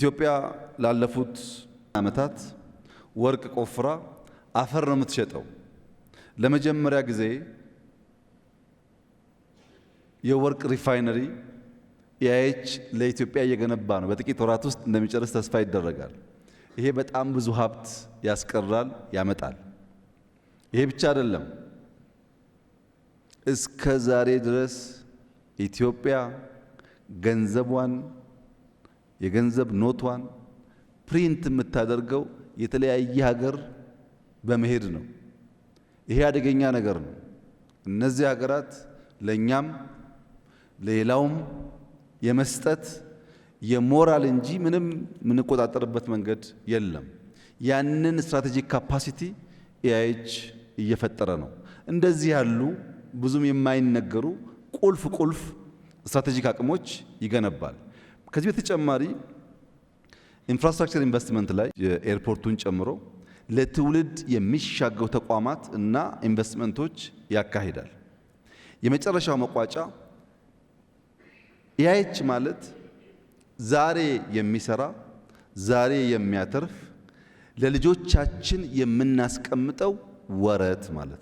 ኢትዮጵያ ላለፉት ዓመታት ወርቅ ቆፍራ አፈር ነው የምትሸጠው። ለመጀመሪያ ጊዜ የወርቅ ሪፋይነሪ ኢአይኤች ለኢትዮጵያ እየገነባ ነው። በጥቂት ወራት ውስጥ እንደሚጨርስ ተስፋ ይደረጋል። ይሄ በጣም ብዙ ሀብት ያስቀራል፣ ያመጣል። ይሄ ብቻ አይደለም። እስከ ዛሬ ድረስ ኢትዮጵያ ገንዘቧን የገንዘብ ኖቷን ፕሪንት የምታደርገው የተለያየ ሀገር በመሄድ ነው። ይሄ አደገኛ ነገር ነው። እነዚህ ሀገራት ለኛም ለሌላውም የመስጠት የሞራል እንጂ ምንም ምንቆጣጠርበት መንገድ የለም። ያንን ስትራቴጂክ ካፓሲቲ ኢአይኤች እየፈጠረ ነው። እንደዚህ ያሉ ብዙም የማይነገሩ ቁልፍ ስትራቴጂክ አቅሞች ይገነባል። ከዚህ በተጨማሪ ኢንፍራስትራክቸር ኢንቨስትመንት ላይ የኤርፖርቱን ጨምሮ ለትውልድ የሚሻገሩ ተቋማት እና ኢንቨስትመንቶች ያካሂዳል። የመጨረሻው መቋጫ ኢአይኤች ማለት ዛሬ የሚሰራ ዛሬ የሚያተርፍ ለልጆቻችን የምናስቀምጠው ወረት ማለት